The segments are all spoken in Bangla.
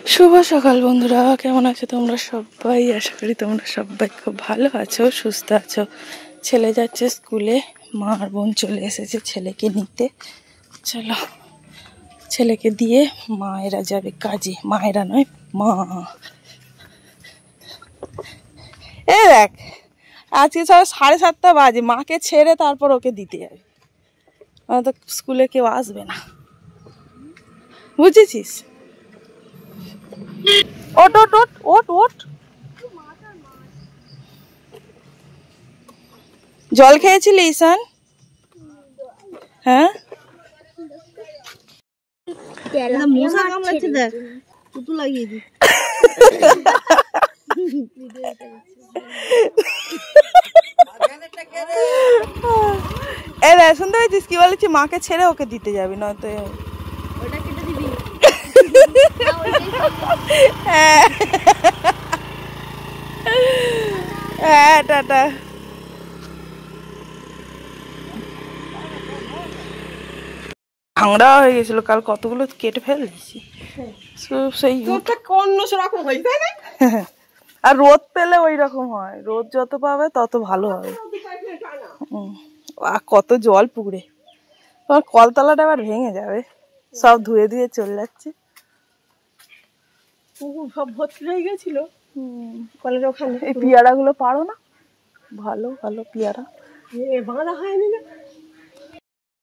শুভ সকাল বন্ধুরা, কেমন আছো তোমরা সবাই? আশা করি তোমরা সবাই খুব ভালো আছো, সুস্থ আছো। ছেলে যাচ্ছে স্কুলে, মা আর বোন চলে এসেছে ছেলেকে নিতে। চলো, ছেলেকে দিয়ে মায়েরা যাবে কাজে। মায়েরা নয়, মা। এ দেখ, আজকে সব 7:30 বাজে, মাকে ছেড়ে তারপর ওকে দিতে যাবে। তো স্কুলে কেউ আসবে না, বুঝেছিস? ওট ওট ওট ওট ওট। জল খেয়েছিলি ঈশান? হ্যাঁ, মশা কামড়াচ্ছে, দেখ তুতু লাগিয়ে দি। এই দেখ, শুনতে পেয়েছিস কি বলেছি? মাকে ছেড়ে ওকে দিতে যাবি, নয়তো ওটা কেটে দিবি। হ্যাঁ হ্যাঁ, টাটা। ভাঙড়া হয়ে গেছিল কাল, কতগুলো কেটে ফেলেছি। সেই অন্যরকম হয়েছে, তাই না? আর রোদ পেলে ওই রকম হয়, রোদ যত পাবে তত ভালো হবে। আর কত জল পুকুরে, তোমার কলতলাটা আবার ভেঙে যাবে, সব ধুয়ে ধুয়ে চলে যাচ্ছে। পুকুর সব ভর্তি হয়ে গেছিল কলের ওখানে। এই পেয়ারা গুলো পারো না? ভালো ভালো পেয়ারা বাঁধা হয়নি না।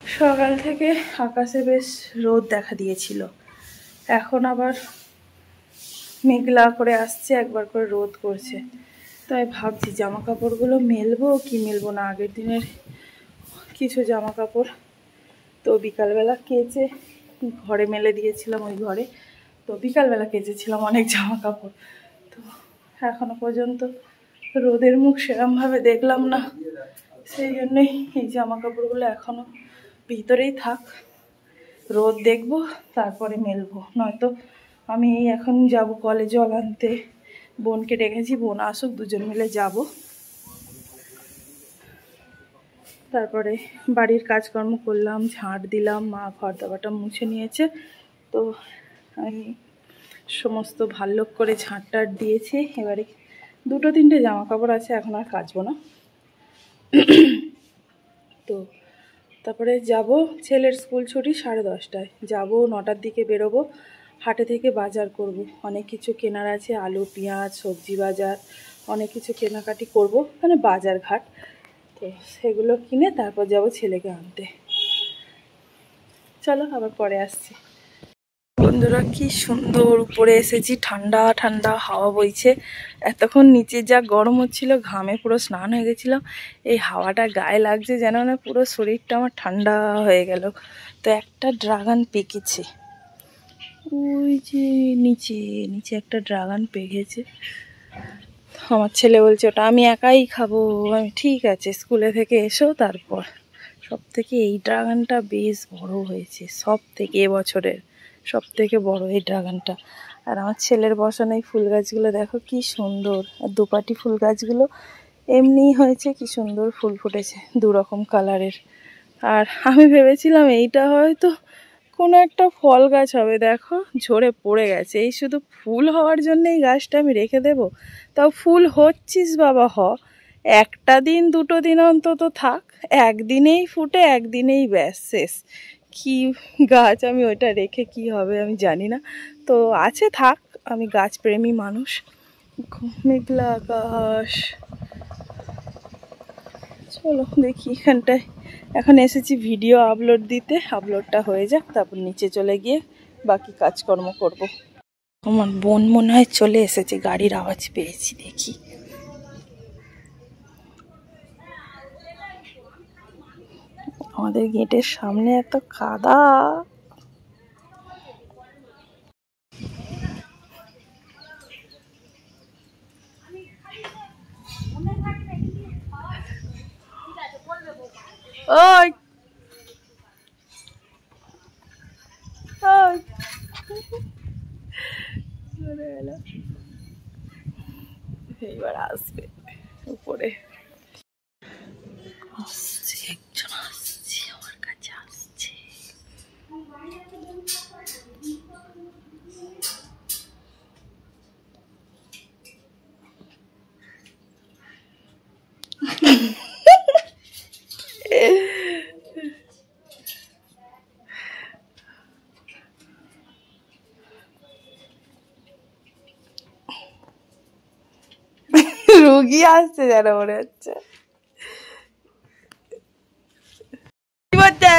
সকাল থেকে আকাশে বেশ রোদ দেখা দিয়েছিল, এখন আবার মেঘলা করে আসছে, একবার করে রোদ করছে। তাই ভাবছি জামা কাপড়গুলো মেলবো কি মেলবো না। আগের দিনের কিছু জামা কাপড় তো বিকালবেলা কেচে ঘরে মেলে দিয়েছিলাম, ওই ঘরে। তো বিকালবেলা কেচেছিলাম অনেক জামা কাপড়, তো এখনো পর্যন্ত রোদের মুখ সেরমভাবে দেখলাম না। সেই জন্যই এই জামা কাপড়গুলো এখনো ভিতরেই থাক, রোদ দেখবো তারপরে মেলবো। নয়তো আমি এখন যাব কলে জল আনতে, বোনকে ডেকেছি, বোন আসুক, দুজন মিলে যাব। তারপরে বাড়ির কাজকর্ম করলাম, ঝাঁট দিলাম, মা ঘর দাবাটা মুছে নিয়েছে। তো আমি সমস্ত ভালো করে ঝাঁট টাট দিয়েছি। এবারে 2-3টে জামা কাপড় আছে, এখন আর কাচবো না। তো তারপরে যাব, ছেলের স্কুল ছুটি 10:30টায়, যাব 9টার দিকে বেরোবো। হাটে থেকে বাজার করব, অনেক কিছু কেনার আছে, আলু পেঁয়াজ সবজি বাজার, অনেক কিছু কেনাকাটি করব, মানে বাজার ঘাট। তো সেগুলো কিনে তারপর যাব ছেলেকে আনতে। চলো আবার পরে আসছি। বন্ধুরা, কি সুন্দর উপরে এসেছি, ঠান্ডা ঠান্ডা হাওয়া বইছে। এতক্ষণ নিচে যা গরম হচ্ছিল, ঘামে পুরো স্নান হয়ে গেছিলাম, এই হাওয়াটা গায়ে লাগছে যেন না পুরো শরীরটা আমার ঠান্ডা হয়ে গেল। তো একটা ড্রাগন পেকেছে, ওই যে নিচে নিচে একটা ড্রাগন পেকেছে। আমার ছেলে বলছে ওটা আমি একাই খাবো। আমি ঠিক আছে, স্কুলে থেকে এসো তারপর। সব থেকে এই ড্রাগনটা বেশ বড় হয়েছে, সব থেকে এবছরের সব থেকে বড় এই ড্রাগনটা। আর আমার ছেলের বসানো এই ফুল গাছগুলো দেখো কি সুন্দর, আর দুপাটি ফুল গাছগুলো এমনিই হয়েছে, কি সুন্দর ফুল ফুটেছে 2 রকম কালারের। আর আমি ভেবেছিলাম এইটা হয়তো কোনো একটা ফল গাছ হবে, দেখো ঝরে পড়ে গেছে। এই শুধু ফুল হওয়ার জন্য এই গাছটা আমি রেখে দেব? তাও ফুল হচ্ছিস বাবা, একটা দিন 2টো দিন অন্তত থাক, একদিনেই ফুটে একদিনেই ব্যাস শেষ। কি গাছ, আমি ওইটা রেখে কি হবে আমি জানি না। তো আছে থাক, আমি গাছপ্রেমী মানুষ। মেঘলা আকাশ, চলো দেখি এখানটায়। এখন এসেছি ভিডিও আপলোড দিতে, আপলোডটা হয়ে যাক তারপর নিচে চলে গিয়ে বাকি কাজকর্ম করব। আমার বোন মনে হয় চলে এসেছে, গাড়ির আওয়াজ পেয়েছি, দেখি। আমাদের গেটের সামনে এত কাদা। ওই ওই এইবার আসবে উপরে, আসছে একজন, আসছে আমার কাছে, আসছে। রুগী আসছে যেন মনে হচ্ছে। কি করছে?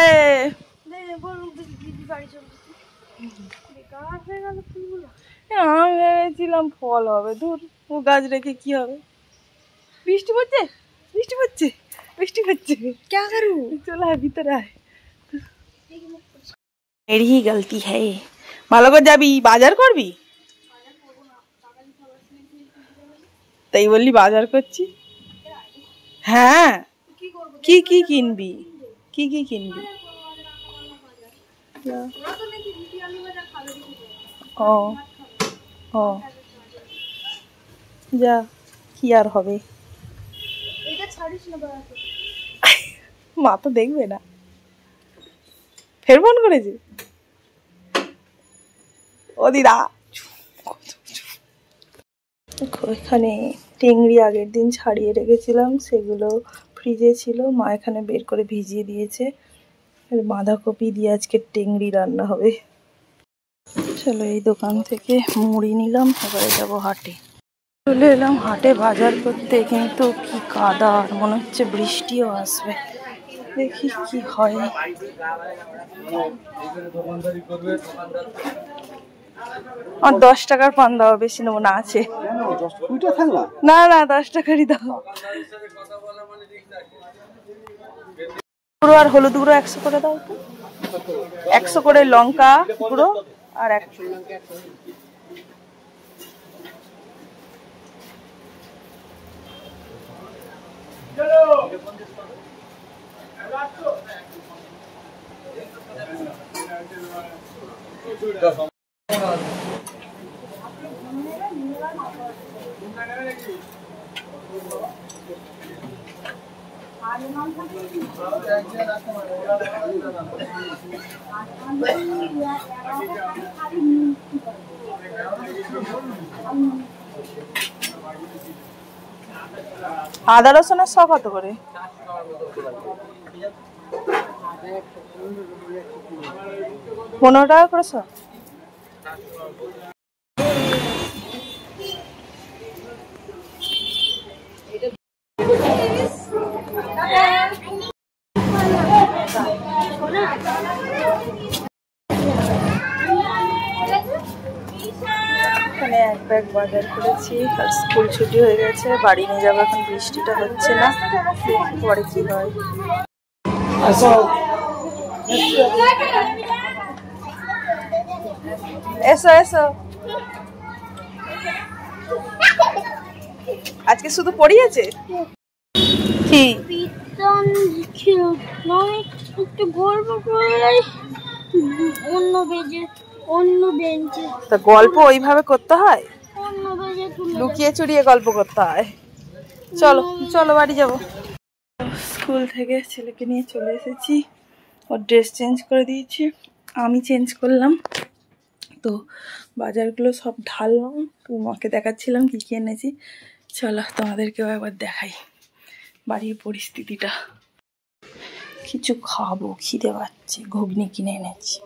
আমি ভেবেছিলাম ফল হবে, দূর ও গাছ রেখে কি হবে। বৃষ্টি পড়ছে, বৃষ্টি পড়ছে, বৃষ্টি পড়ছে। क्या करूं? চল আয় ভিতরে আয়। मेरी ही गलती है। ভালো করে যাবি, বাজার করবি? তাই বললি বাজার করছি। হ্যাঁ, কি কি কিনবি? কি কি কিনবি? ও ও যা, কি আর হবে। মা তো দেখবে না। ফের ফোন করেছে ও দিদা। এখানে টেংরি আগের দিন ছাড়িয়ে রেখেছিলাম, সেগুলো ফ্রিজে ছিল, মা এখানে বের করে ভিজিয়ে দিয়েছে। বাঁধাকপি দিয়ে আজকে টেংরি রান্না হবে। চলো এই দোকান থেকে মুড়ি নিলাম, এবারে যাবো হাটে। চলে এলাম হাটে বাজার করতে, কিন্তু কি কাদা, আর মনে হচ্ছে বৃষ্টিও আসবে। দেখি কি হয়। আর 10 টাকার পান দাও, বেশি নেবো না, আছে। না না 10 টাকারই দাও। গুঁড়ো আর হলুদ গুঁড়ো 100 করে দাও তো। 100 করে লঙ্কা গুঁড়ো আর 1 আদা রসুনের শ কত করে? 15 টাকা করে শ। এখানে এক ব্যাগ বাজার করেছি, আর স্কুল ছুটি হয়ে গেছে, বাড়ি নিয়ে যাবো। এখন বৃষ্টিটা হচ্ছে না, পরে কি হয়। এসো এসো, আজকে শুধু পড়িয়েছে কি? একটু গল্প করে অন্য বেজে অন্য বেঞ্চে। তা গল্প ওইভাবে করতে হয়? লুকিয়ে চুরিয়ে গল্প করতে হয়। চলো চলো বাড়ি যাবো। স্কুল থেকে ছেলেকে নিয়ে চলে এসেছি, ওর ড্রেস চেঞ্জ করে দিয়েছি, আমি চেঞ্জ করলাম। তো বাজারগুলো সব ঢাললাম, মাকে দেখাচ্ছিলাম কি কি এনেছি। চলো তোমাদেরকেও একবার দেখাই বাড়ির পরিস্থিতিটা। কিছু খাবো, খিদে পাচ্ছে, ঘুগনি কিনে এনেছি।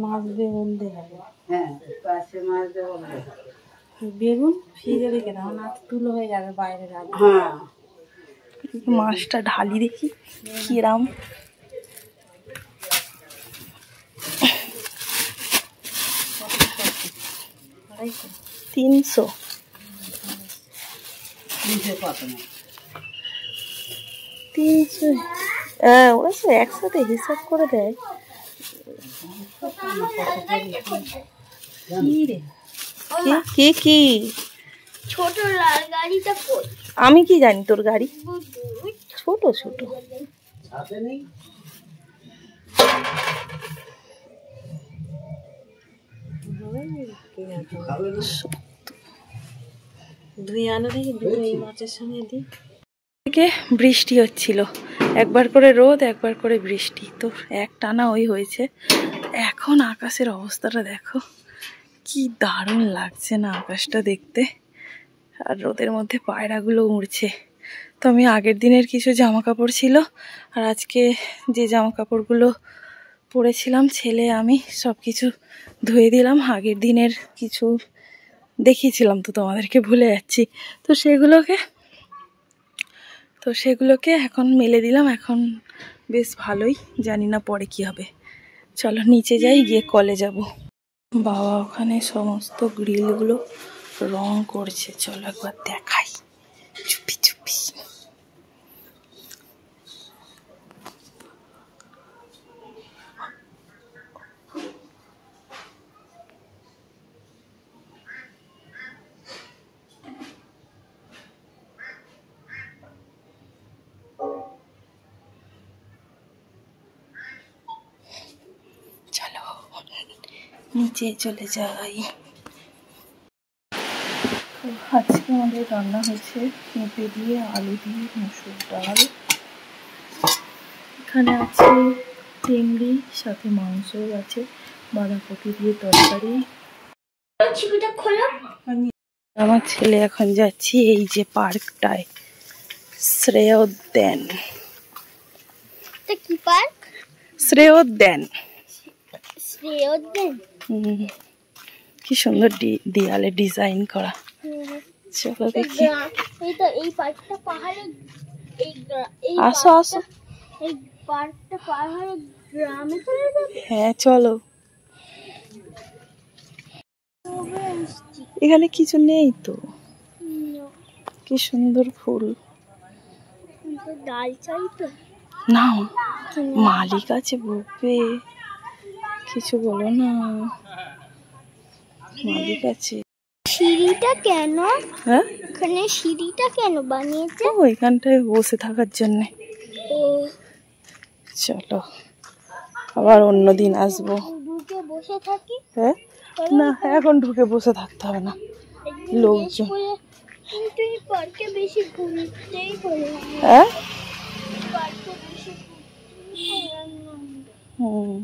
মাছ দিয়ে বলতে হবে। হ্যাঁ, বেগুন ফ্রিজে রেখে দাও, না তুলো হয়ে যাবে বাইরে রাখবে। হ্যাঁ, মাছটা ঢালি দেখি কিরাম। তিনশো। হ্যাঁ, ওরা তো একসাথে হিসাব করে দেয়। কি কি ছোট লাল গাড়িটা কই? আমি কি জানি তোর গাড়ি ছোট ছোট। বৃষ্টি হচ্ছিল, একবার করে রোদ একবার করে বৃষ্টি, তো এক টানা ওই হয়েছে। এখন আকাশের অবস্থাটা দেখো, কি দারুণ লাগছে না আকাশটা দেখতে। আর রোদের মধ্যে পায়রাগুলো উড়ছে। তো আমি আগের দিনের কিছু জামা কাপড় ছিল, আর আজকে যে জামা কাপড়গুলো পরেছিলাম ছেলে আমি সব কিছু ধুয়ে দিলাম। আগের দিনের কিছু দেখিয়েছিলাম তো তোমাদেরকে, ভুলে যাচ্ছি। তো সেগুলোকে এখন মেলে দিলাম। এখন বেশ ভালোই, জানি না পরে কি হবে। চলো নিচে যাই, গিয়ে কলে যাব। বাবা ওখানে সমস্ত গ্রিলগুলো রং করছে, চলো একবার দেখাই চুপি চুপি। চলো নিচে চলে যাই। আজকে আমাদের রান্না হয়েছে পেঁপে দিয়ে, আলু দিয়ে, মসুর ডাল, এখানে আছে চিংড়ি, সাথে মাংসও আছে, বাঁধাকপি দিয়ে তরকারি। আমার ছেলে এখন যাচ্ছি এই যে পার্কটায়, শ্রেয়োদ্যান। কি পার্ক? শ্রেয়োদ্যান। শ্রেয়োদ্যান। কি সুন্দর দেয়ালে ডিজাইন করা। চলো দেখি। এই পার্কটা পাহাড়ে, আসো আসো। এই পার্কটা পাহাড়ে গ্রামে চলে যাবে। হ্যাঁ চলো। এখানে কিছু নেই তো, কি সুন্দর ফুল। ডাল চাই তো না, মালিক আছে বকবে, কিছু বলো না, মালিক আছে। সিঁড়িটা কেন? হ্যাঁ, এখানে সিঁড়িটা কেন বানিয়েছে? ও এখানটায় বসে থাকার জন্য। ও চলো আবার অন্যদিন আসবো। ঢুকে বসে থাকি। হ্যাঁ, না এখন ঢুকে বসে থাকতে হবে না, লোকজন। কিন্তু এই পার্কে বেশি ঘুরতেই ভালো লাগে। হ্যাঁ, পার্কে বেশি ঘুরতেই ভালো লাগে। হুম।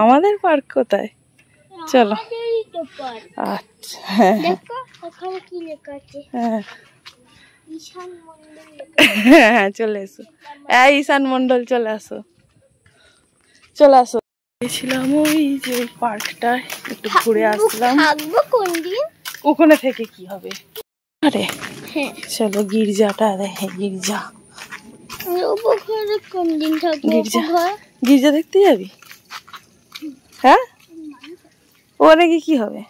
আমাদের পার্ক কোথায়? চলো। আমাদেরই তো পার্ক। আচ্ছা, হ্যাঁ দেখো ওখানে কি লেখা আছে? হ্যাঁ ঈশান মন্ডল লেখা। হ্যাঁ, চলে এসো। এই ঈশান মন্ডল চলে আসো, চলে আসো। গেছিলাম ওই যে পার্কটায়, একটু ঘুরে আসলাম। থাকবো কোন দিন? ওখানে থেকে কি হবে? আরে হ্যাঁ চলো গির্জাটা দেখে, গির্জা। উপঘরে কোন দিন থাকবো? গির্জা, উপঘর গির্জা দেখতে যাবি? হ্যাঁ, ওখানে গিয়ে কি হবে?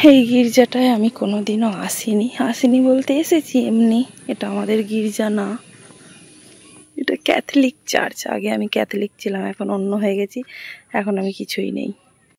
এই গির্জাটায় আমি কোনোদিনও আসিনি বলতে এসেছি এমনি। এটা আমাদের গির্জা না, এটা ক্যাথলিক চার্চ। আগে আমি ক্যাথলিক ছিলাম, এখন অন্য হয়ে গেছি, এখন আমি কিছুই নেই।